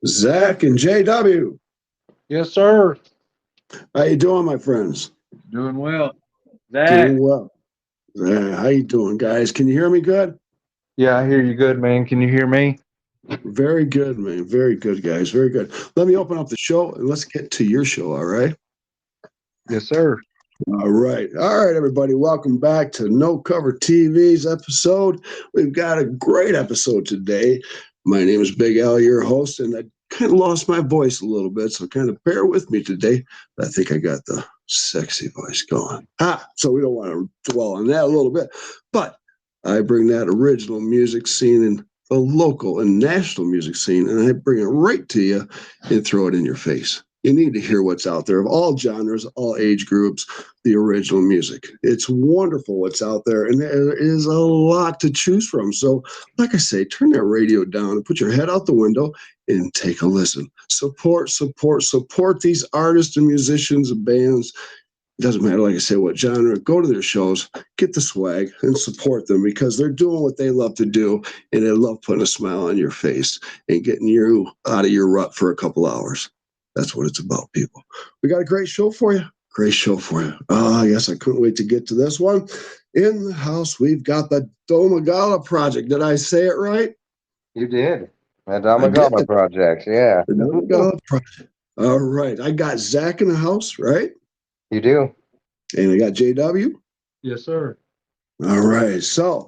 Zach and JW. Yes, sir. How you doing, my friends? Doing well. Zach. Doing well. How you doing, guys? Can you hear me good? Yeah, I hear you good, man. Can you hear me? Very good, man. Very good, guys. Very good. Let me open up the show and let's get to your show, all right? Yes, sir. All right. All right, everybody. Welcome back to No Cover TV's episode. We've got a great episode today. My name is Big Al, your host, and I kind of lost my voice a little bit, so kind of bear with me today. I think I got the sexy voice going. So we don't want to dwell on that a little bit. But I bring that original music scene and the local and national music scene, and I bring it right to you and throw it in your face. You need to hear what's out there of all genres, all age groups, the original music. It's wonderful what's out there, and there is a lot to choose from. So, like I say, turn that radio down and put your head out the window and take a listen. Support these artists and musicians and bands. It doesn't matter, like I say, what genre. Go to their shows, get the swag, and support them because they're doing what they love to do, and they love putting a smile on your face and getting you out of your rut for a couple hours. That's what it's about, people. We got a great show for you. Great show for you. Yes, I couldn't wait to get to this one. In the house, we've got the Domogalla project. Did I say it right? You did. The I did. Domogalla project, yeah. The Domogalla project. All right. I got Zach in the house, right? You do. And I got JW. Yes, sir. All right. So,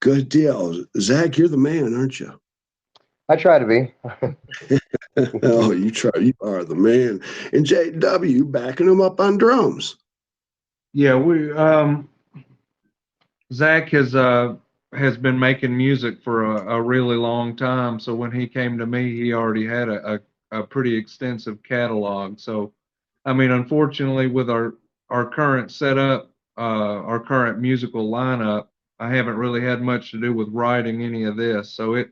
good deal. Zach, you're the man, aren't you? I try to be. Oh, you try. You are the man. And JW backing him up on drums. Yeah, we Zach has been making music for a really long time. So when he came to me, he already had a pretty extensive catalog. So I mean, unfortunately, with our current setup, our current musical lineup, I haven't really had much to do with writing any of this. So it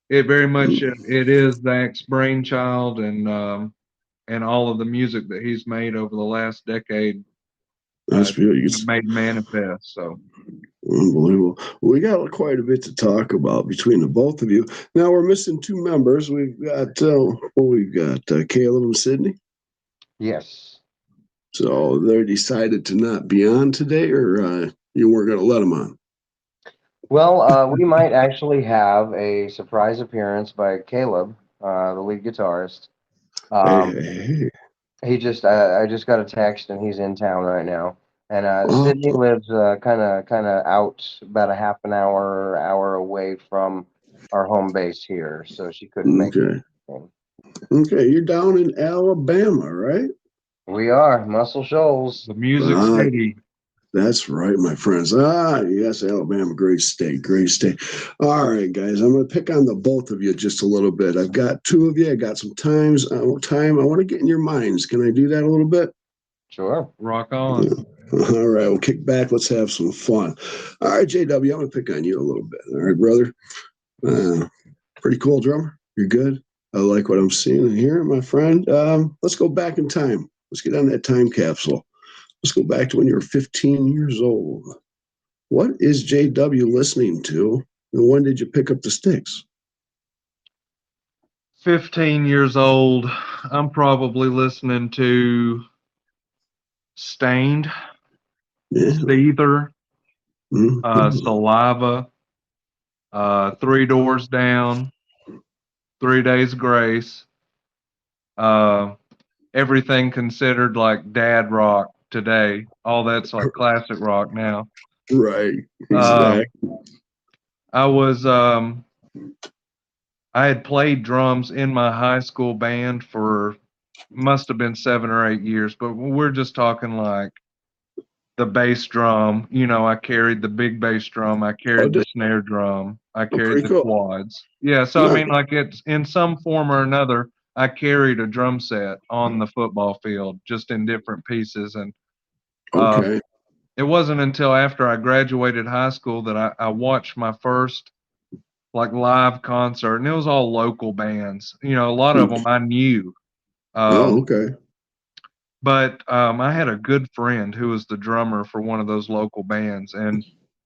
very much it is Zach's brainchild and all of the music that he's made over the last decade That's beautiful. made manifest. So Unbelievable. Well, we got quite a bit to talk about between the both of you. Now we're missing two members. We've got Caleb and Sydney. Yes. So they decided to not be on today, or you weren't going to let them on. Well, we might actually have a surprise appearance by Caleb, the lead guitarist. Hey. I just got a text and he's in town right now. And Oh, Sydney lives kind of out about a half an hour away from our home base here, so she couldn't make okay. it. Okay, you're down in Alabama, right? We are Muscle Shoals. the Music Ah, City. that's right, my friends. Yes, Alabama, great state, great state. All right, guys, I'm going to pick on the both of you just a little bit. I've got two of you. I got some time. I want to get in your minds. Can I do that a little bit? Sure. Rock on. All right, we'll kick back. Let's have some fun. All right, JW, I'm going to pick on you a little bit. All right, brother. Pretty cool drummer. You're good. I like what I'm seeing and hearing, my friend. Let's go back in time. Let's get on that time capsule. Let's go back to when you were 15 years old. What is JW listening to, and when did you pick up the sticks? 15 years old. I'm probably listening to Stained, Yeah. Seether, Mhm. Saliva, Three Doors Down, 3 Days Grace, uh, everything considered like dad rock today. All that's like classic rock now. Right. Um, Exactly. I was I had played drums in my high school band for must have been 7 or 8 years, but we're just talking like the bass drum. You know, I carried the big bass drum, I Oh, carried the snare drum, I carried pretty the cool. quads. Yeah, so I Nice. mean, like it's in some form or another, I carried a drum set on the football field, just in different pieces. And uh, Okay. it wasn't until after I graduated high school that I watched my first like live concert, and it was all local bands. You know, a lot of them I knew. Oh, Um, okay. but I had a good friend who was the drummer for one of those local bands, and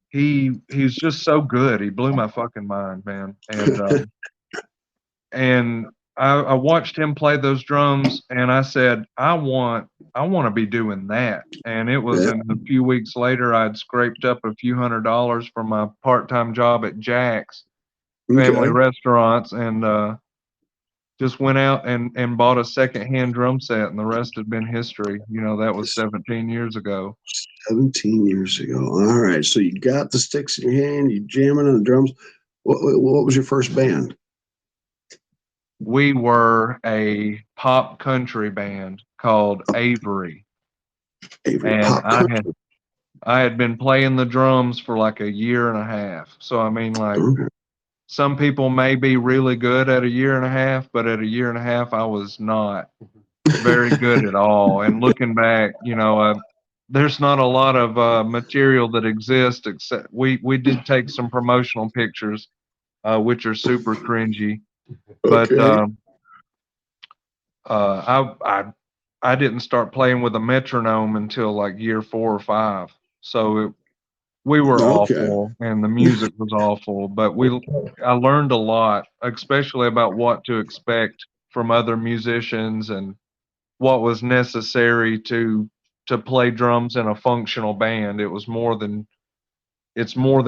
he's just so good. He blew my fucking mind, man. And I watched him play those drums, and I said, I want to be doing that. And it was Yeah. in a few weeks later, I'd scraped up a few $100s from my part-time job at Jack's Family Okay. Restaurants, and just went out and bought a secondhand drum set, and the rest had been history. That was 17 years ago. 17 years ago. All right. So you got the sticks in your hand, you jamming on the drums. What was your first band? We were a pop country band called Avery, Avery and Pop Country. I had been playing the drums for like a year and a half. So I mean, like, Okay. some people may be really good at a year and a half, but at a year and a half, I was not very good at all. And looking back, there's not a lot of material that exists, except we did take some promotional pictures, which are super cringy. But Okay. I didn't start playing with a metronome until like year 4 or 5. So we were Okay. awful, and the music was awful. But I learned a lot, especially about what to expect from other musicians and what was necessary to play drums in a functional band. It's more than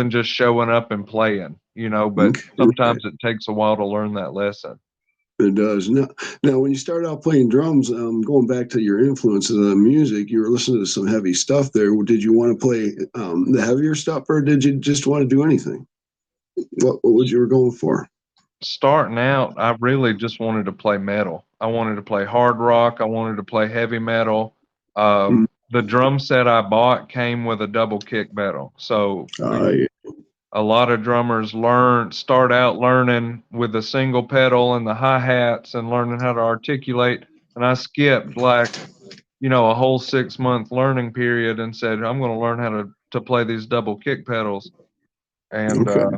just showing up and playing, but Okay. Right. sometimes it takes a while to learn that lesson. It does. Now, when you started out playing drums, going back to your influences on music, you were listening to some heavy stuff there. Did you want to play the heavier stuff, or did you just want to do anything? What was you were going for? Starting out, I really just wanted to play metal. I wanted to play hard rock. I wanted to play heavy metal. Mm, The drum set I bought came with a double kick pedal. So yeah. a lot of drummers start out learning with a single pedal and the hi-hats and learning how to articulate. And I skipped like, a whole 6-month learning period and said, I'm going to learn how to play these double kick pedals. And Okay.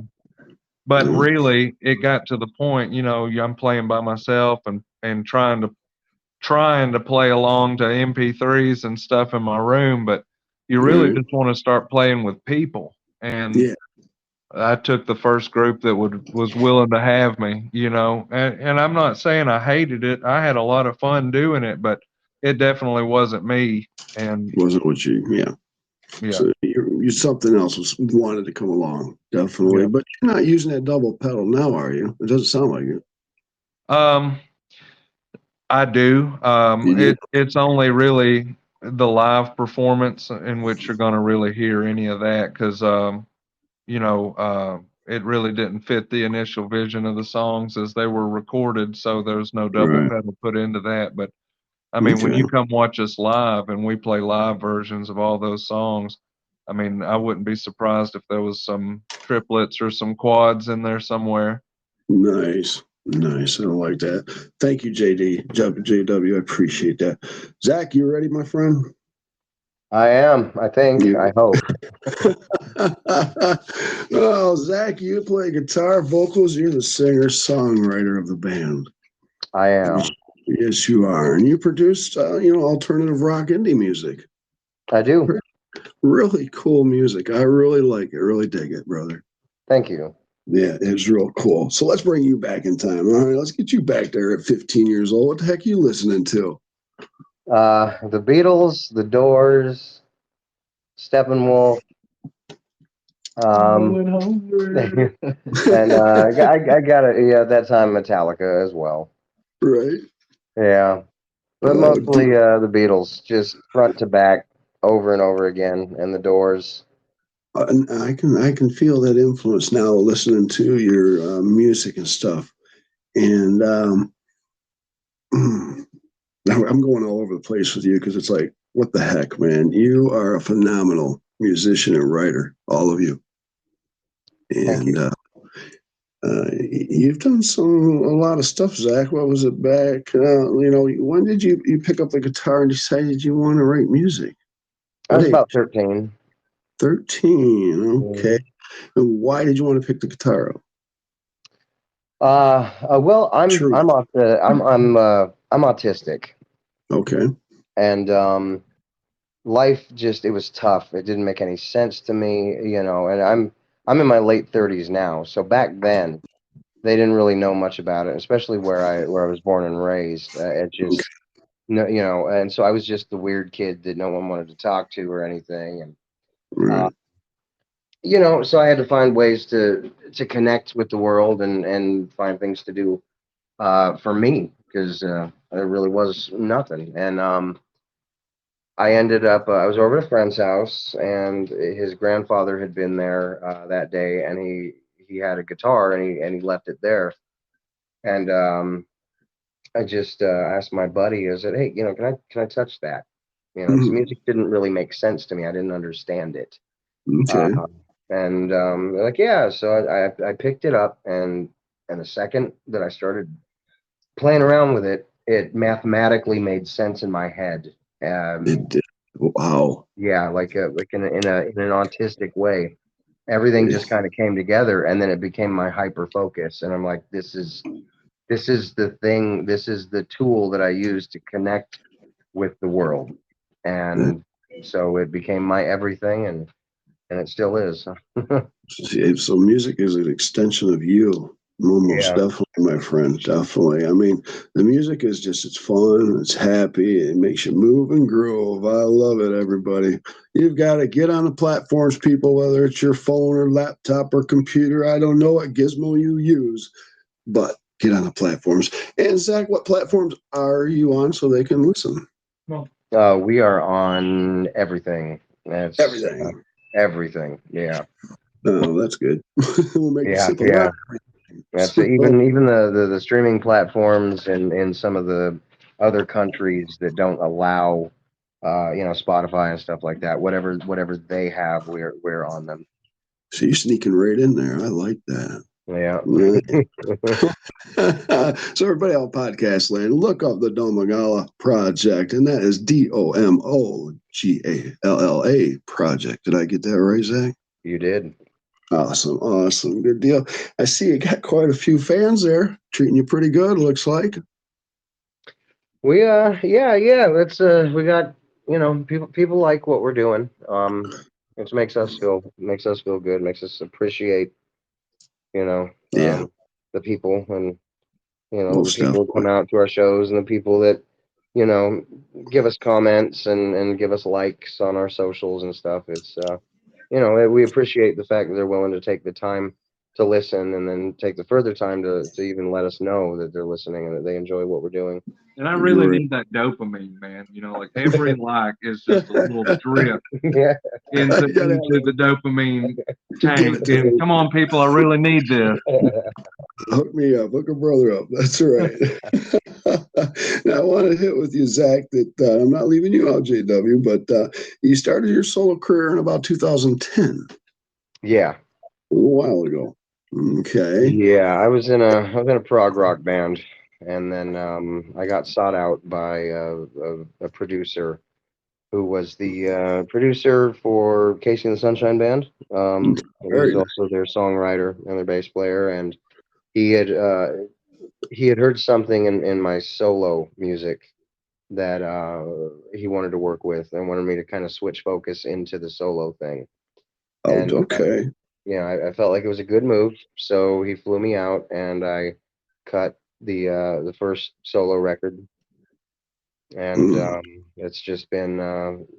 but Mm, really, it got to the point, I'm playing by myself and trying to play along to MP3s and stuff in my room, but you really right. just want to start playing with people. And Yeah. I took the first group that was willing to have me, and I'm not saying I hated it. I had a lot of fun doing it, but it definitely wasn't me. And Wasn't what you? Yeah. yeah, So you something else was wanted to come along, definitely. yeah. But you're not using that double pedal now, are you? It doesn't sound like it. Um, I do. You do. It's only really the live performance in which you're going to really hear any of that, because it really didn't fit the initial vision of the songs as they were recorded, so there's no double Right. pedal put into that. But I mean, when Okay. you come watch us live and we play live versions of all those songs, I mean, I wouldn't be surprised if there was some triplets or some quads in there somewhere. Nice. Nice. I like that. Thank you, JD. JW. I appreciate that. Zach, you ready, my friend? I am. I think. You. I hope. Oh, Zach, you play guitar, vocals. You're the singer, songwriter of the band. I Yes, am. yes, you are, and you produce, alternative rock indie music. I do. Really cool music. I really like it. Really dig it, brother. Thank you. Yeah, it's real cool. So let's bring you back in time. All right, let's get you back there at 15 years old. What the heck are you listening to? The Beatles, The Doors, Steppenwolf, Oh, um, and hungry. and I got it. Yeah, that time Metallica as well. Right. Yeah, but Oh, mostly the Beatles, just front to back, over and over again, and The Doors. and I can feel that influence now listening to your music and stuff. And I'm going all over the place with you because it's like, what the heck, man? You are a phenomenal musician and writer, all of you. Thank And you. you've done a lot of stuff, Zach. What was it back? When did you pick up the guitar and decided you want to write music? I What was age? about 13. 13. Okay. Mm. And why did you want to pick the guitar up? Well, Truth. I'm autistic, Okay. and life just it was tough. It didn't make any sense to me, and I'm in my late 30s now. So back then, they didn't really know much about it, especially where I was born and raised. It Okay. just no, you know, and so I was just the weird kid that no one wanted to talk to or anything, and uh, Right. you know, so I had to find ways to connect with the world and find things to do for me because there really was nothing, and I ended up I was over at a friend's house, and his grandfather had been there that day, and he had a guitar, and he left it there, and I just asked my buddy, I said, "Hey, you know, can I touch that?" You know, because Mhm. music didn't really make sense to me. I didn't understand it. Uh, Okay. and they're like, "Yeah." So I picked it up, and the second that I started playing around with it, it mathematically made sense in my head. It did. Wow. Yeah, like in an autistic way. Everything just kind of came together, and then it became my hyper focus. And I'm like, this is the thing. This is the tool that I use to connect with the world, That, and so it became my everything, and it still is. so music is an extension of you. Most Yeah, definitely, my friend. Definitely. I mean, the music is just, it's fun, it's happy, it makes you move and groove. I love it, everybody. You've got to get on the platforms, people, whether it's your phone or laptop or computer. I don't know what gizmo you use, but get on the platforms. And Zach, what platforms are you on so they can listen? we are on everything. That's Everything. everything. Yeah, Oh, that's good. We'll make it yeah, simple. yeah. That's it. So, Even the streaming platforms in some of the other countries that don't allow, you know, Spotify and stuff like that. Whatever they have, we're on them. so you're sneaking right in there. I like that. Yeah. Right. So everybody on podcast land, look up the Domogalla project, and that is Domogalla project. Did I get that right, Zach? You did. Awesome, awesome, good deal. I see you got quite a few fans there, treating you pretty good. Looks like. We yeah, yeah. That's we got, you know, people like what we're doing. It makes us feel good, makes us appreciate, you know, Yeah, the people, and you know, the most people who definitely. come out to our shows, and the people that, you know, give us comments and give us likes on our socials and stuff. It's you know, we appreciate the fact that they're willing to take the time to listen, and then take the further time to even let us know that they're listening and that they enjoy what we're doing. And I really Great. need that dopamine, man. You know, like every like is just a little drip Yeah. You gotta into the dopamine give tank. it to And me. come on, people, I really need this. Hook me up. Hook a brother up. That's right. Now, I want to hit with you, Zach, that I'm not leaving you out, JW, but you started your solo career in about 2010, Yeah. a little while ago. Okay. Yeah, I was in a prog rock band, and then I got sought out by a producer who was the producer for Casey and the Sunshine Band. He was Very nice. also their songwriter and their bass player, and he had uh, he had heard something in my solo music that he wanted to work with, and wanted me to kind of switch focus into the solo thing. Oh, And okay. yeah, I felt like it was a good move, so he flew me out, and I cut the first solo record, and Mm. it's just been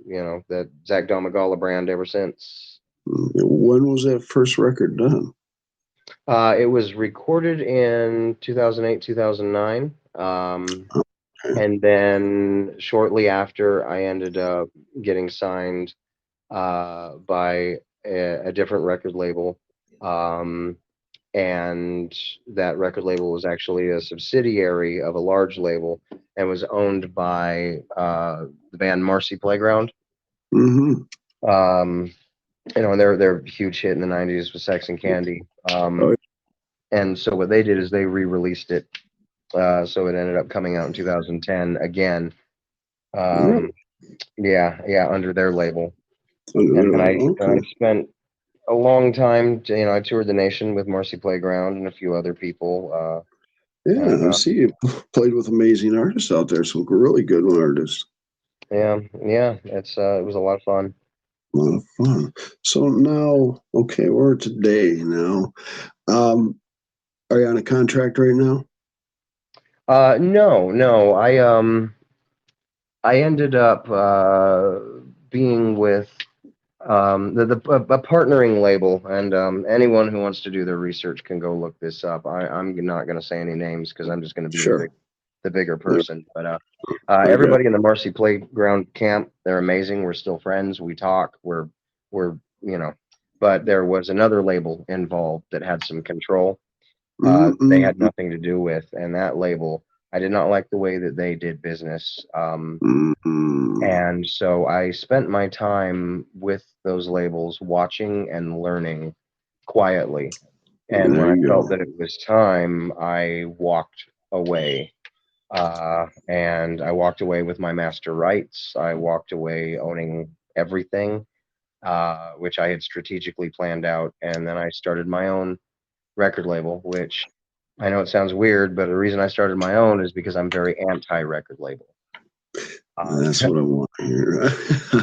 you know, that Zach Domogalla brand ever since. When was that first record done? It was recorded in 2008, 2009, Okay. and then shortly after, I ended up getting signed by a different record label. Um, and that record label was actually a subsidiary of a large label, and was owned by the band Marcy Playground. Mm-hmm. Um, you know, and they're a huge hit in the '90s with Sex and Candy. Oh, And so what they did is they re-released it. So it ended up coming out in 2010 again. really? Um, yeah, yeah, under their label. Under And their then label. I Okay. spent a long time, you know, I toured the nation with Marcy Playground and a few other people. And Yeah, I see you played with amazing artists out there, some really good artists. Yeah, yeah, it was a lot of fun. A lot of fun. So now, okay, we're today now. Um, Are you on a contract right now? No. I ended up being with a partnering label, and anyone who wants to do their research can go look this up. I'm not going to say any names because I'm just going to be Sure. the bigger person. But Okay. everybody in the Marcy Playground camp, they're amazing. We're still friends. We talk. We're But there was another label involved that had some control. They had Mm-mm. nothing to do with, and that label, I did not like the way that they did business. Mm-mm. And so I spent my time with those labels watching and learning quietly. And when There I you felt go. that it was time, I walked away. And I walked away with my master rights. I walked away owning everything, which I had strategically planned out. And then I started my own record label, which I know it sounds weird, but the reason I started my own is because I'm very anti record label. That's what I want to hear.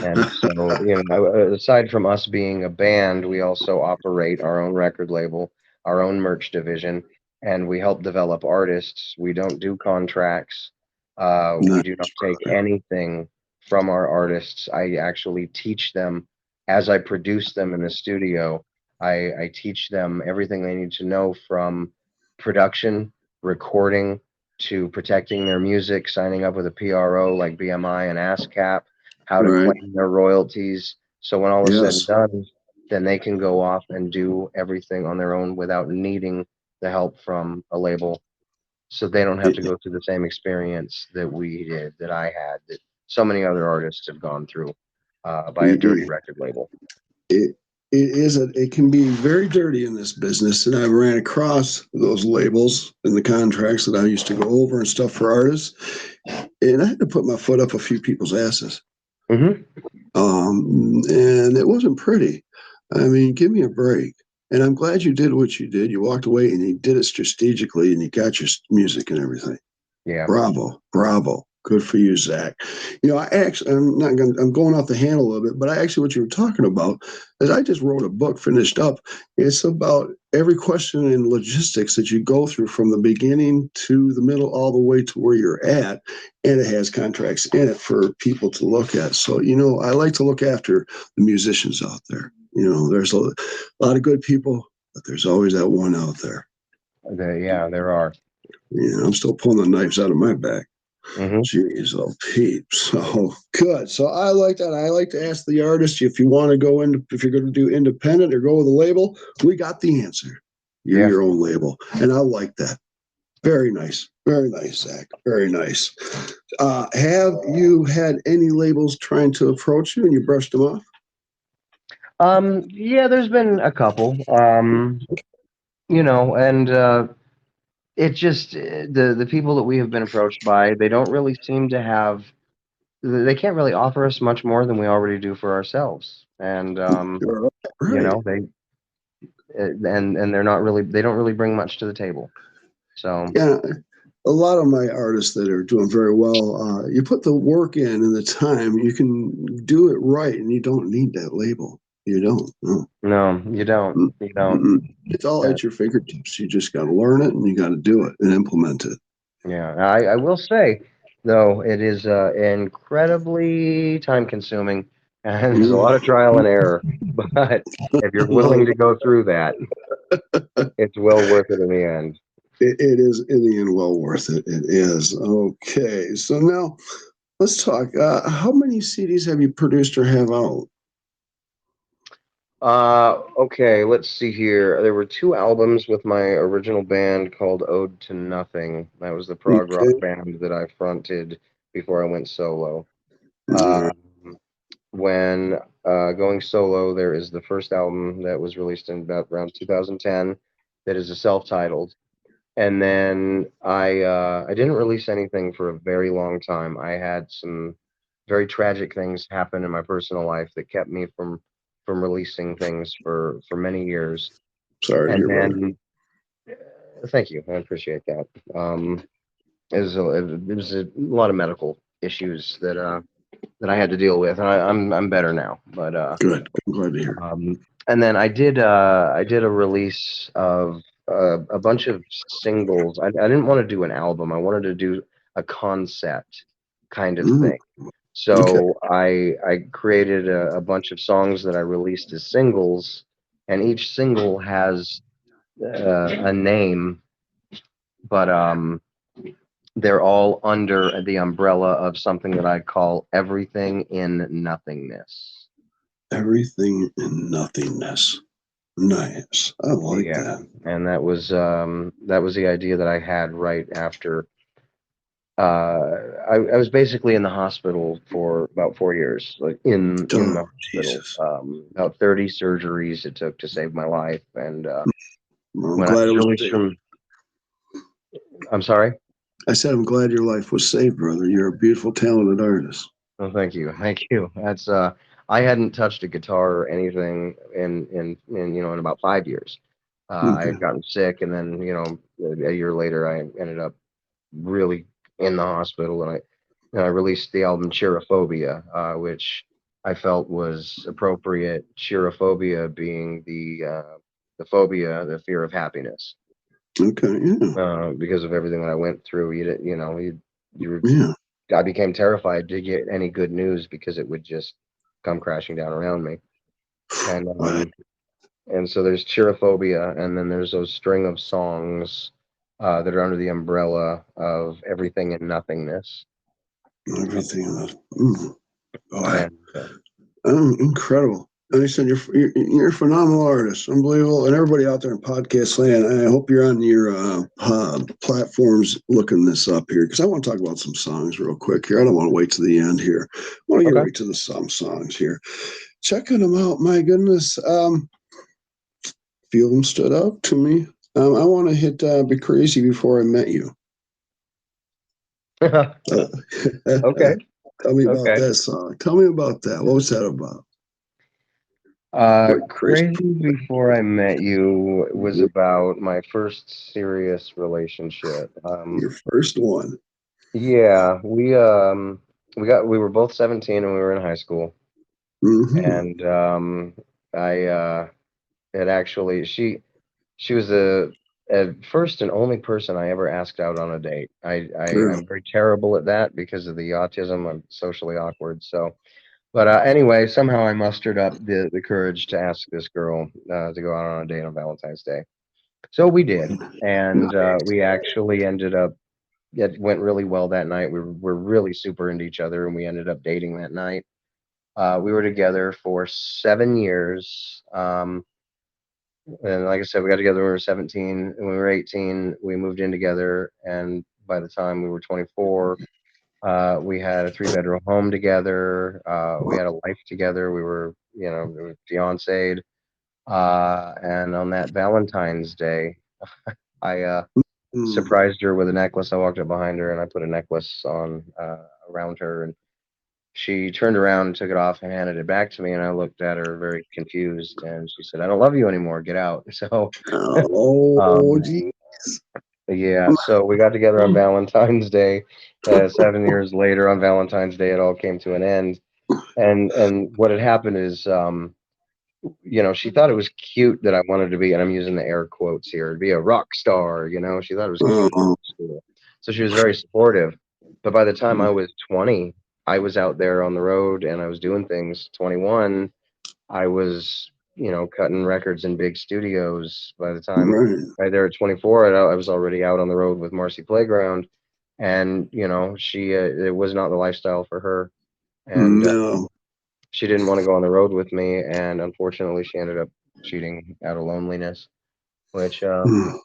And so, aside from us being a band, we also operate our own record label, our own merch division, and we help develop artists. We don't do contracts. We Nice, do not take brother. anything from our artists. I actually teach them as I produce them in the studio. I teach them everything they need to know from production, recording, to protecting their music, signing up with a PRO like BMI and ASCAP, how to Right. claim their royalties. So when all is said and Yes. done, then they can go off and do everything on their own without needing the help from a label. So they don't have to It, go through the same experience that we did, that I had, that so many other artists have gone through by a dirty it, record label. it, it can be very dirty in this business, and I ran across those labels and the contracts that I used to go over and stuff for artists, and I had to put my foot up a few people's asses. Hmm. And it wasn't pretty. I mean, give me a break. And I'm glad you did what you did. You walked away and you did it strategically, and you got your music and everything. Yeah. Bravo, bravo. Good for you, Zach. I'm going off the handle a little bit, but what you were talking about is I just wrote a book, finished up. It's about every question in logistics that you go through from the beginning to the middle, all the way to where you're at. And it has contracts in it for people to look at. So, I like to look after the musicians out there. There's a lot of good people, but there's always that one out there. Yeah, there are. I'm still pulling the knives out of my back. Hmm. Jeez, oh peeps. So good. So I like that. I like to ask the artist if you want to go in, if you're going to do independent or go with a label. We got the answer. You're Yeah. your own label. And I like that. Very nice. Very nice, Zach. Very nice. Have you had any labels trying to approach you and you brushed them off? Yeah, there's been a couple. And it just the people that we have been approached by, they don't really seem to have, they can't really offer us much more than we already do for ourselves. And You're right. you Right. know, they and they don't really bring much to the table. So Yeah. A lot of my artists that are doing very well, you put the work in and the time, you can do it right, and you don't need that label. You don't. No. no, you don't. You don't. Mm-mm. It's all Uh, at your fingertips. You just got to learn it and you got to do it and implement it. yeah, I will say though, it is incredibly time consuming, and there's a lot of trial and error. But if you're willing to go through that, it's well worth it in the end. It is in the end well worth it. It is. Okay. So now let's talk. How many CDs have you produced or have out? Okay, let's see here. There were two albums with my original band called Ode to Nothing. That was the prog rock Okay. band that I fronted before I went solo. All Uh, right. when going solo, there is the first album that was released in about around 2010 that is a self-titled. And then I didn't release anything for a very long time. I had some very tragic things happen in my personal life that kept me from releasing things for many years. Sorry to And hear, brother. then thank you, I appreciate that. It was a lot of medical issues that I had to deal with, and I'm better now. But Good. I'm glad to hear. and then I did a release of a bunch of singles. I didn't want to do an album. I wanted to do a concept kind of Mm, thing. okay. So I created a bunch of songs that I released as singles, and each single has a name, but they're all under the umbrella of something that I call everything in nothingness. Everything in nothingness. Nice. I like Yeah, that. and that was the idea that I had right after. I was basically in the hospital for about 4 years, like in Oh, the hospital. Jesus. About 30 surgeries it took to save my life, and Well, I'm when I glad it was was released saved. from, I'm sorry. I said, I'm glad your life was saved, brother. You're a beautiful, talented artist. Oh, thank you. That's I hadn't touched a guitar or anything in about 5 years. I Okay. had gotten sick, and then a year later, I ended up really in the hospital, and I released the album Cheerophobia, which I felt was appropriate. Cheerophobia being the phobia, the fear of happiness, Okay. Yeah. because of everything that I went through. You Yeah. I became terrified to get any good news because it would just come crashing down around me. And Right. so there's cheerophobia, and then there's those string of songs that are under the umbrella of everything and nothingness. Everything. Mm. Boy. And Incredible. And I said, you're a phenomenal artist, unbelievable, and everybody out there in podcast land. I hope you're on your platforms looking this up here because I want to talk about some songs real quick here. I don't want to wait to the end here. I want to get okay, right to the some songs here. Checking them out. My goodness, few of them stood out to me. I want to hit "Be Crazy" before I met you. Uh, okay, Tell me about okay. that song. Tell me about that. What was that about? Crazy. Crazy Before I Met You was about my first serious relationship. Your first one. Yeah, we were both 17 and we were in high school, Mm-hmm. and I had actually she was the first and only person I ever asked out on a date. Girl. I'm very terrible at that because of the autism. I'm socially awkward. So, but anyway, somehow I mustered up the courage to ask this girl to go out on a date on Valentine's Day. So we did, and we actually ended up. It went really well that night. We were really super into each other, and we ended up dating that night. We were together for 7 years. And like I said, we got together when we were 17. And when we were 18, we moved in together. And by the time we were 24, we had a three-bedroom home together. We had a life together. We were fiancéed. And on that Valentine's Day, I Mm. surprised her with a necklace. I walked up behind her and I put a necklace on around her. And she turned around and took it off and handed it back to me. And I looked at her very confused. And she said, "I don't love you anymore. Get out." So, Oh, um, gee. yeah, so we got together on Valentine's Day. 7 years later, on Valentine's Day, it all came to an end. And what had happened is, she thought it was cute that I wanted to be, and I'm using the air quotes here, to be a rock star. She thought it was cute in Oh, school, so she was very supportive. But by the time I was 20, I was out there on the road and I was doing things. 21, I was, cutting records in big studios. By the time right. right there at 24, I was already out on the road with Marcy Playground, and she it was not the lifestyle for her, and No. she didn't want to go on the road with me, and unfortunately, she ended up cheating out of loneliness. Which Mm.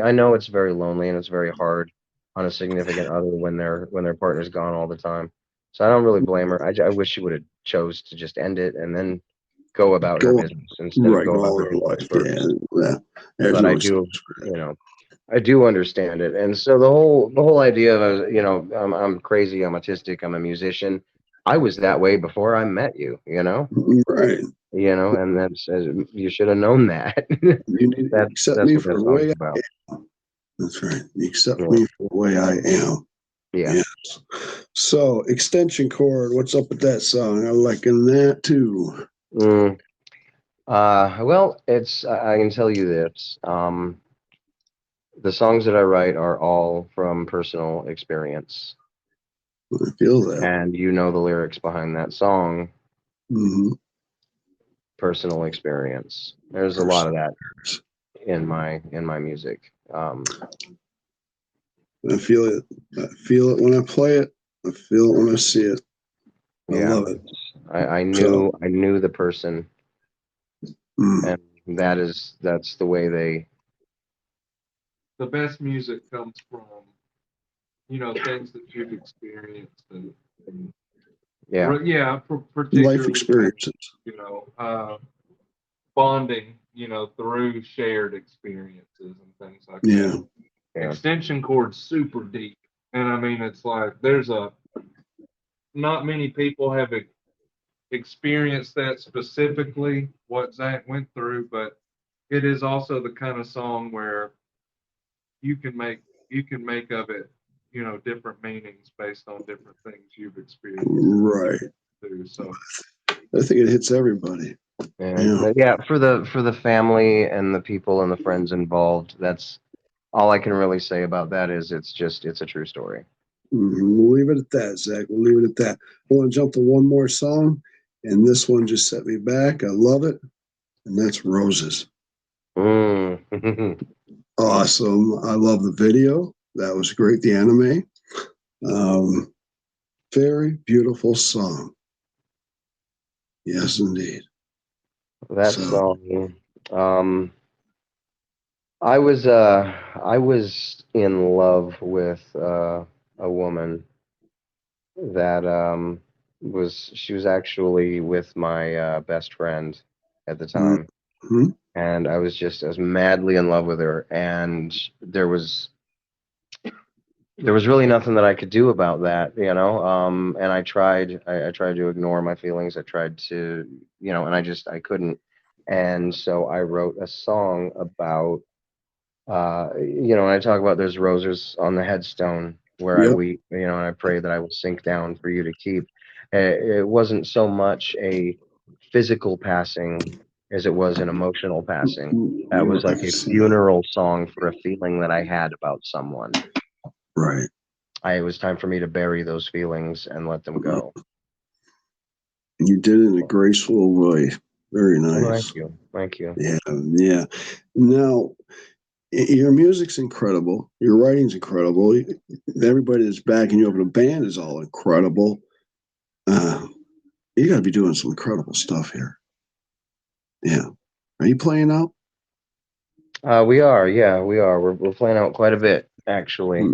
I know it's very lonely and it's very hard on a significant other when their partner's gone all the time. So I don't really blame her. I wish she would have chose to just end it and then go about her Go business instead of right, go go about all her her business life. Yeah, first. yeah. There's But no excuse for you know, I do understand it. And so the whole idea of I'm crazy, I'm autistic, I'm a musician. I was that way before I met you. that. Right. And you should have known that. You need to accept That's me what for that the song's way I about. am. That's right. You accept Yeah, me for the way I am. yeah. Yes. So, extension cord, what's up with that song? I liking that too. Mm. Well, I can tell you this. The songs that I write are all from personal experience, I feel that. and you know the lyrics behind that song, Hmm. personal experience. There's a lot of that in my music. I feel it. I feel it when I play it. I feel it when I see it. I Yeah, love it. I So, knew the person, mm, and that's the way they. The best music comes from, things that you've experienced and Yeah, yeah, life particularly like, experiences. you know, bonding, through shared experiences and things like that. Yeah. yeah, Extension cord's super deep. And I mean, it's like not many people have experienced that specifically, what Zach went through, but it is also the kind of song where you can make you can make of it, different meanings based on different things you've experienced Right. too. So I think it hits everybody. yeah, Yeah. yeah. For the family and the people and the friends involved, that's all I can really say about that. Is it's a true story. We'll leave it at that, Zach. We'll leave it at that. I want to jump to one more song, and this one just set me back. I love it, and that's Roses. Mm. Awesome. I love the video. That was great. The anime. Um, very beautiful song. Yes, indeed. That So, song. Um, I was in love with a woman that she was actually with my best friend at the time, mhm. and I was madly in love with her, and there was really nothing that I could do about that, you know. And I tried to ignore my feelings. I tried to, and I couldn't. And so I wrote a song about, and I talk about there's roses on the headstone where I Yep. weep, and I pray that I will sink down for you to keep. It wasn't so much a physical passing as it was an emotional passing. That was like a Yes. funeral song for a feeling that I had about someone. Right. It was time for me to bury those feelings and let them go. You did it in a graceful way. Very Oh, nice. thank you. Yeah. Yeah. Now, your music's incredible. Your writing's incredible. Everybody that's backing you up in a band is all incredible. Uh, you got to be doing some incredible stuff here. Yeah. Are you playing out? We are, yeah, we are. We're playing out quite a bit, actually. Hmm.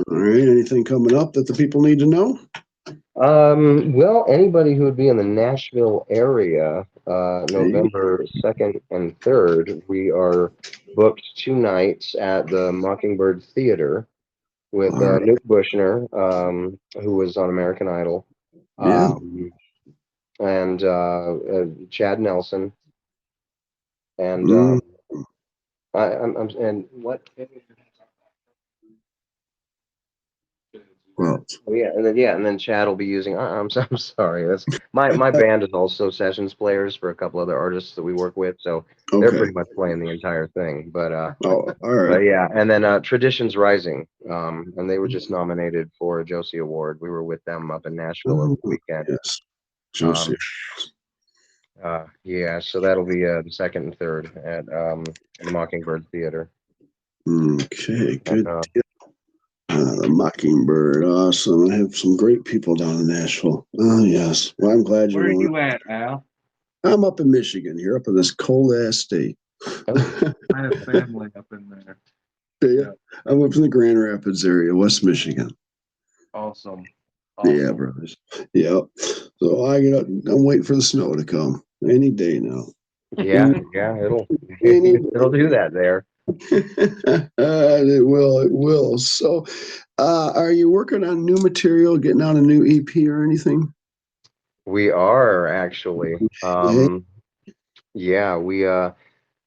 All right. Anything coming up that the people need to know? Well, anybody who would be in the Nashville area, Hey, November 2nd and 3rd, we are booked 2 nights at the Mockingbird Theater with all right. Nuke Bushner, who was on American Idol, Yeah. um, and Chad Nelson, and Mm, and what? well, Oh, yeah, and then Chad will be using. I'm sorry. That's my band is also sessions players for a couple other artists that we work with, so they're okay. pretty much playing the entire thing. Oh, all right. But yeah, and then Traditions Rising, and they were just nominated for a Josie Award. We were with them up in Nashville over Oh, the weekend. yes. Juicy. Um, yeah, so that'll be the second and third at the Mockingbird Theater. Okay. And, Good. The Mockingbird. Awesome. I have some great people down in Nashville. Oh, yes. Well, I'm glad you're where are going. you at, Al? I'm up in Michigan here, up in this cold ass state. oh, I have family up in there. Yeah. Yeah, I'm up in the Grand Rapids area, West Michigan. awesome, Yeah, awesome. brothers. Yeah. So I get up. I'm waiting for the snow to come any day now. yeah, yeah, it'll Any it'll do that there. it will. It will. So, are you working on new material, getting out a new EP or anything? We are actually. Hey, Yeah, we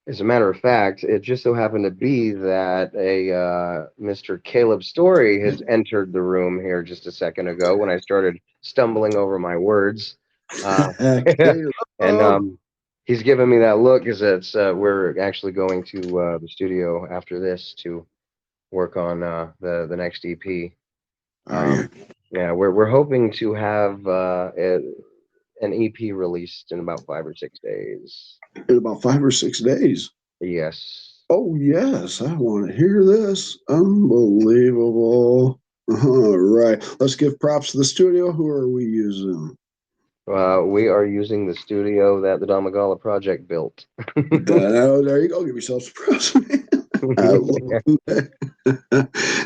as a matter of fact, it just so happened to be that a Mr. Caleb Story has entered the room here just a second ago when I started stumbling over my words. Uh, and Caleb. he's giving me that look because it's we're actually going to the studio after this to work on the next EP. Are you Yeah, we're hoping to have an EP released in about 5 or 6 days. in about 5 or 6 days? Yes. Oh yes, I want to hear this. Unbelievable. All right, let's give props to the studio. Who are we using? We are using the studio that the Domogalla project built. There you go. Give yourself some props, man. I love that.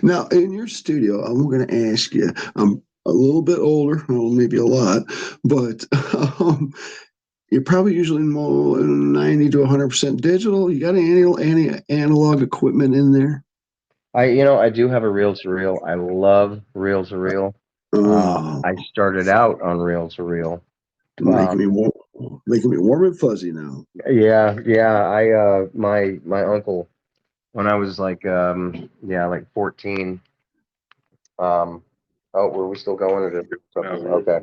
Now, in your studio, I'm going to ask you. I'm a little bit older, well, maybe a lot, but you're probably usually more 90 to 100% digital. You got any analog equipment in there? I do have a reel to reel. I love reel to reel. Oh, I started out on reel to reel. making me warm and fuzzy now. Yeah. My uncle, when I was like like 14. Oh, were we still going? Or did something? Okay.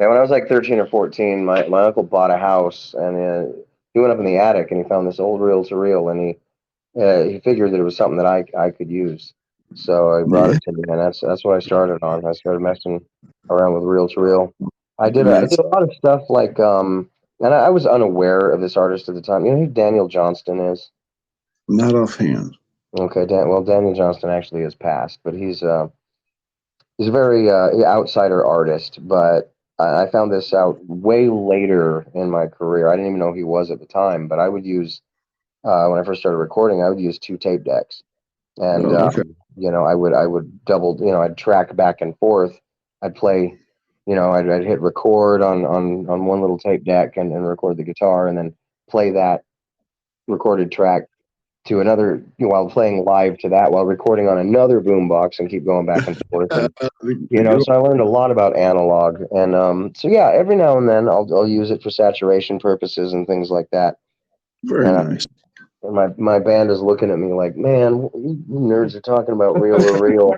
Yeah, when I was like 13 or 14, my uncle bought a house, and he went up in the attic and he found this old reel to reel, and he figured that it was something that I could use. So I brought Yeah, it to me, and that's what I started on. I started messing around with reel to reel. I that's did a lot of stuff like and I was unaware of this artist at the time. You know who Daniel Johnston is? not offhand. Okay, well, Daniel Johnston actually has passed, but he's a very outsider artist. But I found this out way later in my career. I didn't even know who he was at the time, but I would use when I first started recording, I would use two tape decks, and Oh, okay. I would double, I'd track back and forth. I'd play, I'd hit record on one little tape deck and record the guitar, and then play that recorded track to another, while playing live to that, while recording on another boombox, and keep going back and forth. And so I learned a lot about analog, and so yeah, every now and then I'll use it for saturation purposes and things like that. Very And nice. my band is looking at me like, man, you nerds are talking about reel to reel.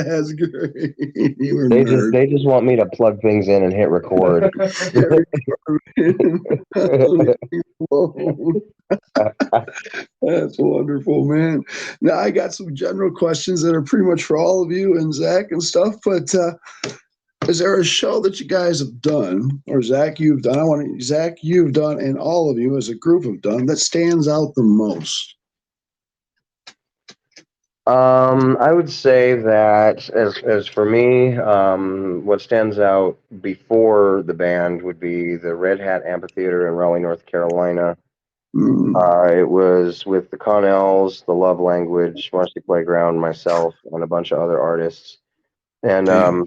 That's great. You were They just nerd. they just want me to plug things in and hit record. That's wonderful, man. Now I got some general questions that are pretty much for all of you and Zach and stuff. But is there a show that you guys have done, or Zach, you've done? Zach, you've done, and all of you as a group have done that stands out the most? I would say that as for me, what stands out before the band would be the Red Hat Amphitheater in Raleigh, North Carolina. Mm, It was with the Connells, the Love Language, Marcy Playground, myself, and a bunch of other artists. And damn.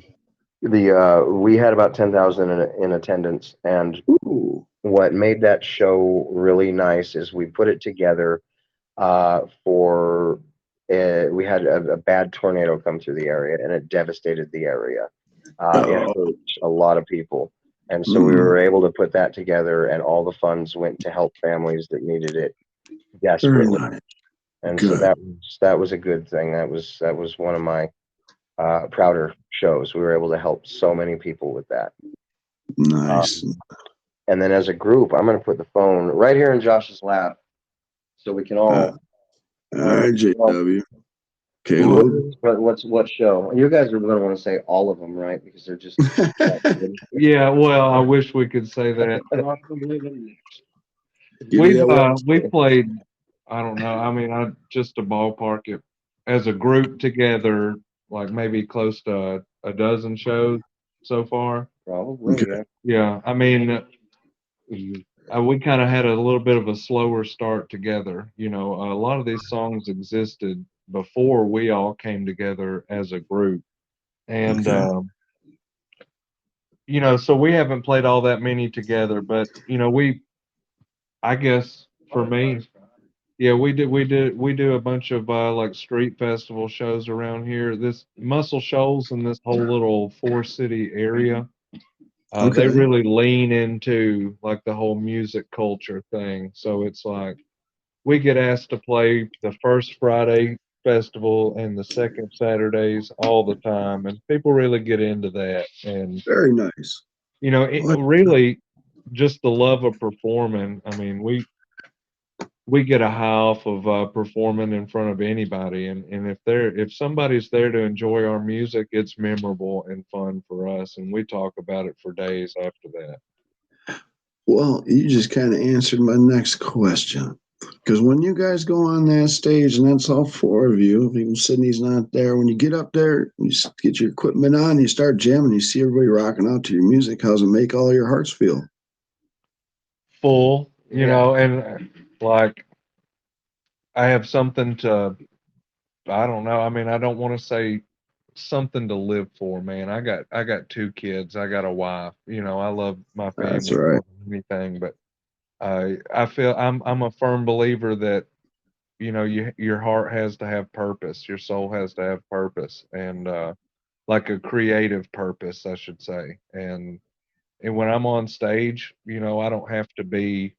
the we had about 10,000 in attendance. And Ooh, what made that show really nice is we put it together for we had a bad tornado come through the area, and it devastated the area. It oh, hurt a lot of people, and so we mm, were able to put that together, and all the funds went to help families that needed it very desperately. nice. And so Good. that was a good thing. That was one of my prouder shows. We were able to help so many people with that. Nice. Um, and then as a group, I'm going to put the phone right here in Josh's lap, so we can Uh, all. all Uh, right, well, JW. what, Caleb. what show? You guys are going to want to say all of them, right? Because they're just that good. Yeah, well, I wish we could say that. Give me that one. We've played, I don't know, I mean, I just to ballpark it as a group together, like maybe close to a dozen shows so far. Probably, Okay. yeah. Yeah, I mean, we kind of had a little bit of a slower start together. A lot of these songs existed before we all came together as a group, and Okay. so we haven't played all that many together. But I guess for me, yeah, we do a bunch of like street festival shows around here. This Muscle Shoals and this whole little four-city area. They Okay. really lean into like the whole music culture thing. So it's like we get asked to play the first Friday festival and the second Saturdays all the time, and people really get into that. And Very nice. it What? really. just the love of performing. I mean, we get a high off of performing in front of anybody, and if somebody's there to enjoy our music, it's memorable and fun for us, and we talk about it for days after that. Well, you just kind of answered my next question. Because when you guys go on that stage, and that's all four of you, even Sydney's not there, when you get up there, you get your equipment on, you start jamming, you see everybody rocking out to your music. How's it make all your hearts feel? Full, Yeah. and like I have something to, I don't know. I mean, I don't want to say something to live for, man. I got two kids. I got a wife. I love my That's family right. more than anything, but I feel I'm a firm believer that your heart has to have purpose, your soul has to have purpose, and like a creative purpose, I should say. And when I'm on stage, I don't have to be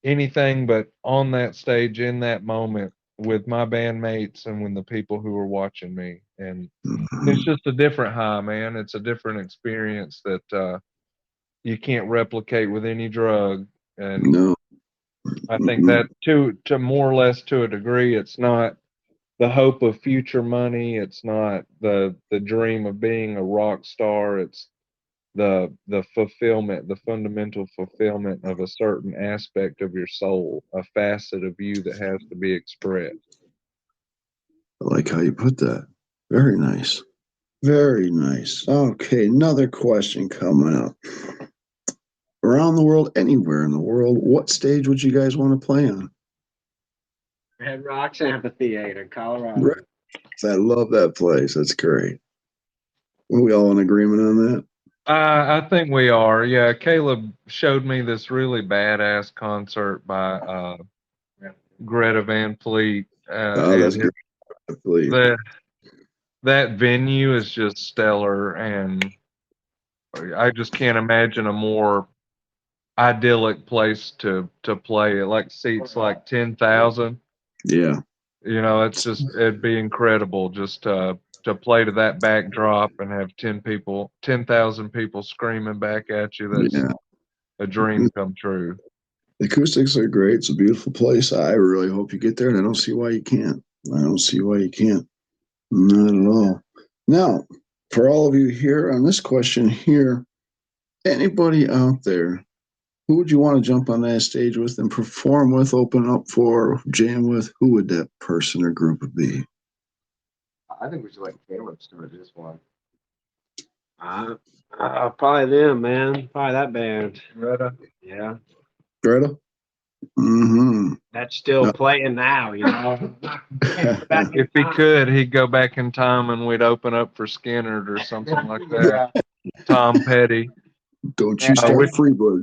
anything but on that stage in that moment with my bandmates and with the people who are watching me. And it's Mhm. just a different high, man. It's a different experience that you can't replicate with any drug. And No. I think Mm-mm. that to more or less to a degree, it's not the hope of future money. It's not the dream of being a rock star. It's the fulfillment, the fundamental fulfillment of a certain aspect of your soul, a facet of you that has to be expressed. I like how you put that. Very nice. Very nice. Okay, another question coming up. Around the world, anywhere in the world, what stage would you guys want to play on? Red Rocks Amphitheater, Right. Colorado. I love that place. That's great. Are we all in agreement on that? I think we are. Yeah, Caleb showed me this really badass concert by Greta Van Fleet, Oh, that's and great. I believe. that that venue is just stellar, and I just can't imagine a more idyllic place to play. It like seats like 10,000. Yeah. It'd be incredible just to play to that backdrop and have 10,000 people screaming back at you. That's Yeah. a dream come true. The acoustics are great. It's a beautiful place. I really hope you get there, and I don't see why you can't. I don't see why you can't. Not at all. Now, for all of you here on this question here, anybody out there, who would you want to jump on that stage with and perform with, open up for, jam with? Who would that person or group be? I think we should let Caleb start this one. Uh, Probably them, man. Probably that band. Greta? Yeah. Greta? Mm-hmm. That's still playing now, you know. Back in If he time. could, he'd go back in time and we'd open up for Skinner or something like that. Tom Petty. Don't you Uh, start we, Freebird.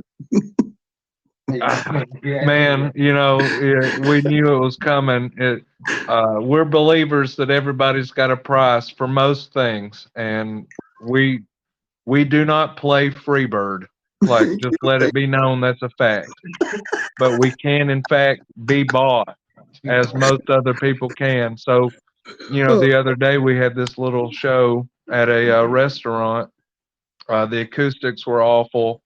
Man, we knew it was coming. We're believers that everybody's got a price for most things, and we do not play Freebird. Like, just let it be known that's a fact. But we can, in fact, be bought, as most other people can. So, the other day we had this little show at a restaurant. The acoustics were awful.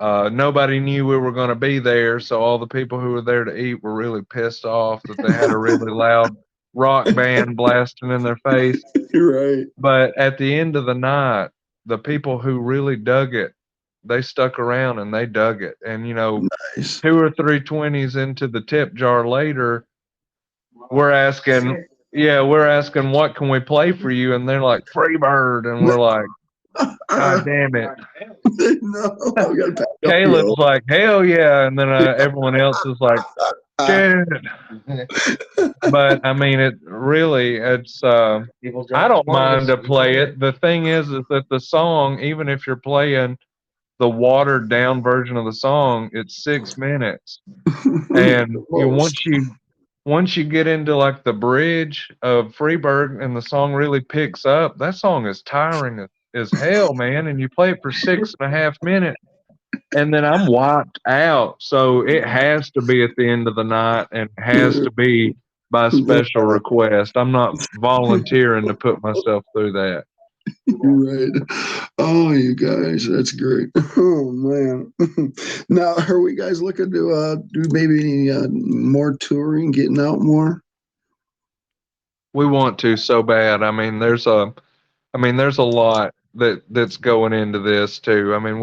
Nobody knew we were going to be there, so all the people who were there to eat were really pissed off that they had a really loud rock band blasting in their face. You're right. But at the end of the night, the people who really dug it, they stuck around and they dug it. And, Nice. 2 or 3 20s into the tip jar later, we're asking, yeah, we're asking, what can we play for you? And they're like, Freebird. And we're like, God damn it. No, I gotta pack up, Caleb's yo. like, hell yeah. And then everyone else is like, shit. But I mean, I don't mind to play it. The thing is that the song, even if you're playing the watered down version of the song, it's 6 minutes. And once you get into like the bridge of Freebird and the song really picks up, that song is tiring as hell, man. And you play it for 6.5 minutes, and then I'm wiped out. So it has to be at the end of the night and has to be by special request. I'm not volunteering to put myself through that. Right. Oh, you guys, that's great. Oh man. Now, are we guys looking to do maybe any more touring, getting out more? We want to so bad. There's a lot that's going into this too. I mean,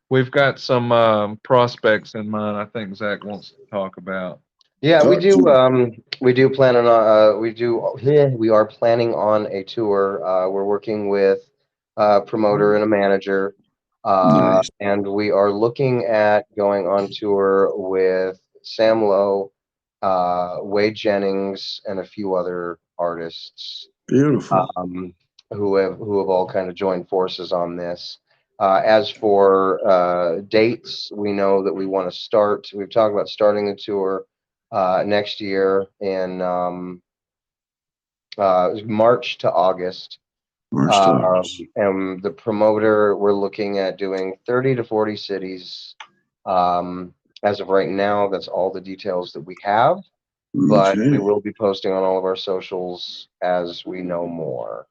we've got some prospects in mind. I think Zach wants to talk about. Yeah, we Talk to do. me. We do plan on. We are planning on a tour. We're working with a promoter and a manager, Nice. and we are looking at going on tour with Sam Lowe, Wade Jennings, and a few other artists Beautiful. um, who have all kind of joined forces on this. As for dates, we know that we want to start. We've talked about starting the tour next year in March to August. March to August. And the promoter, we're looking at doing 30 to 40 cities. As of right now, that's all the details that we have, but we Okay. will be posting on all of our socials as we know more.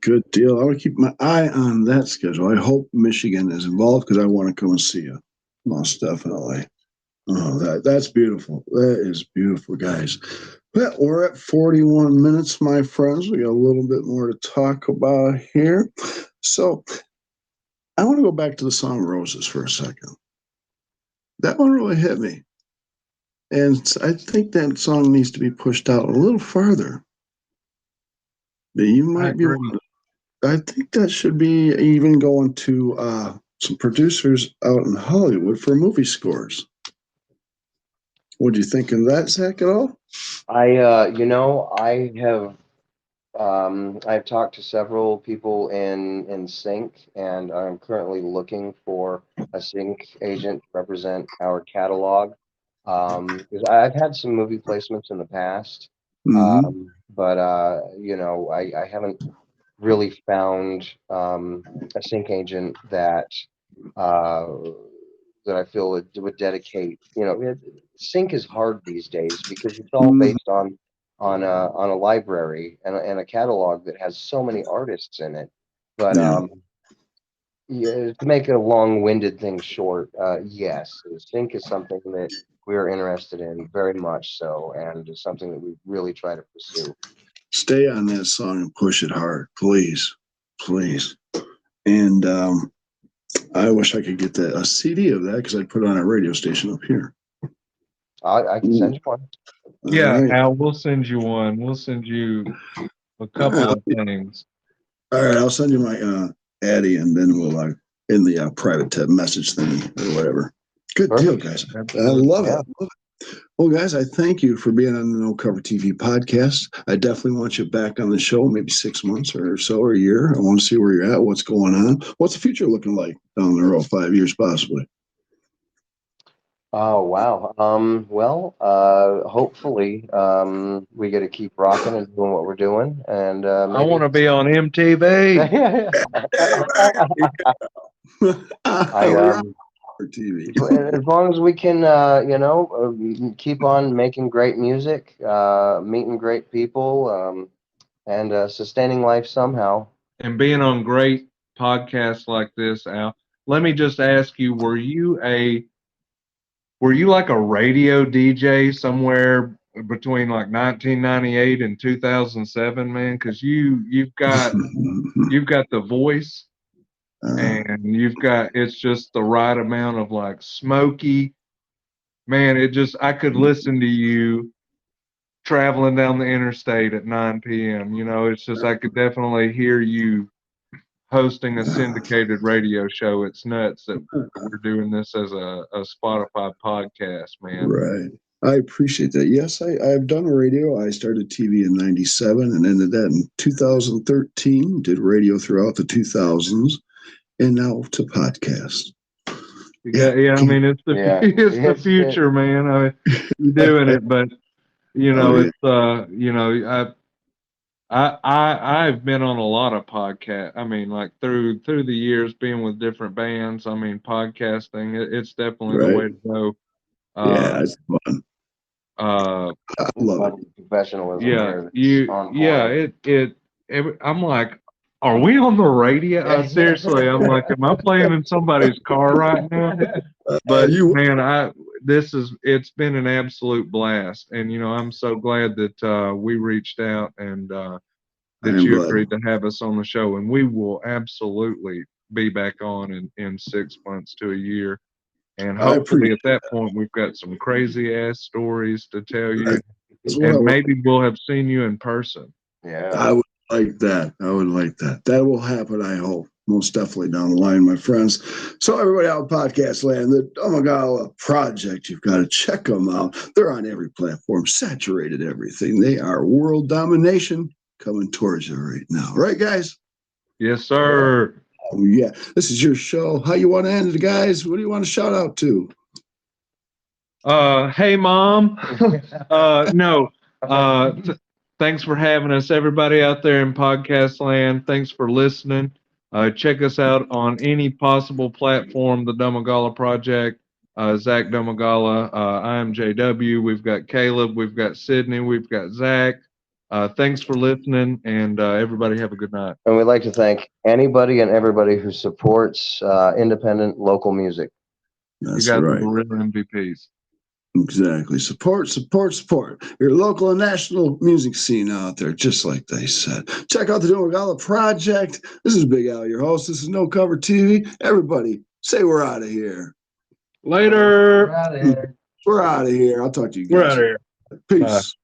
Good deal. I will keep my eye on that schedule. I hope Michigan is involved because I want to come and see you. Most definitely. Oh, that's beautiful. That is beautiful, guys. Well, we're at 41 minutes, my friends. We got a little bit more to talk about here. So I want to go back to the song Roses for a second. That one really hit me. And I think that song needs to be pushed out a little farther. But you I might be agree. one. I think that should be even going to some producers out in Hollywood for movie scores. What do you think of that, Zach, at all? I've talked to several people in sync, and I'm currently looking for a sync agent to represent our catalog. 'Cause I've had some movie placements in the past, Mm-hmm. but I haven't really found a sync agent uh, that I feel would dedicate. Sync is hard these days because it's all Mm-hmm. based on a library and a catalog that has so many artists in it. But Yeah. yeah, to make a long-winded thing short, yes, sync is something that we are interested in very much so, and is something that we really try to pursue. Stay on that song and push it hard, please. Please. And I wish I could get a CD of that because I'd put it on a radio station up here. I can Ooh, send you one. all Yeah, right. Al, we'll send you one. We'll send you a couple of things. All right. I'll send you my Addy and then we'll in the private tab message thingy or whatever. Good deal, Perfect. guys. I Absolutely. love it. Yeah. Love it. Well, guys, I thank you for being on the No Cover TV podcast. I definitely want you back on the show, maybe 6 months or so, or a year. I want to see where you're at, what's going on. What's the future looking like down the road, 5 years possibly? Oh wow. Well, hopefully, we get to keep rocking and doing what we're doing, and I maybe. want to be on MTV. I We're on TV. as long as we can, keep on making great music, meeting great people, and sustaining life somehow. And being on great podcasts like this, Al. Let me just ask you, were you like a radio DJ somewhere between like 1998 and 2007, man? Because you've got the voice and it's just the right amount of like smoky, man. I could listen to you traveling down the interstate at 9 p.m. It's just I could definitely hear you hosting a syndicated radio show. It's nuts that we're doing this as a Spotify podcast, man. Right. I appreciate that. Yes, I've done radio. I started TV in 97 and ended that in 2013, did radio throughout the 2000s, and now to podcast. Yeah, I mean it's the Yeah, it's the future, man. I mean, you're doing it, but Oh, yeah. it's I've been on a lot of podcasts. I mean, like through the years being with different bands. I mean, podcasting it's definitely the Right. way to go. Yeah, Uh, it's fun. uh, I love it. professionalism yeah, here that's on yeah. point. I'm like, are we on the radio? Seriously, I'm like, am I playing in somebody's car right now? But man, it's been an absolute blast, and I'm so glad that we reached out and that you agreed to have us on the show, and we will absolutely be back on in 6 months to a year, and hopefully at that point we've got some crazy ass stories to tell you, and maybe we'll have seen you in person. Yeah, I would like that. I would like that. That will happen, I hope. Most definitely down the line, my friends. So everybody out in podcast land, the Domogalla Project, you've got to check them out. They're on every platform, saturated everything. They are world domination coming towards you right now. Right, guys? Yes, sir. Oh, yeah. This is your show. How you want to end it, guys? What do you want to shout out to? Hey, Mom. No. Thanks for having us, everybody out there in podcast land. Thanks for listening. Check us out on any possible platform, the Domogalla Project. Zach Domogalla, I am JW. We've got Caleb, we've got Sydney, we've got Zach. Thanks for listening, and everybody have a good night. and we'd like to thank anybody and everybody who supports independent local music. That's you guys right. are real MVPs. Exactly. Support, support, support. Your local and national music scene out there, just like they said. Check out the Domogalla Project. This is Big Al, your host. This is No Cover TV. Everybody, say we're out of here. Later. We're out of here. We're out of here. I'll talk to you guys. We're out of here. Peace.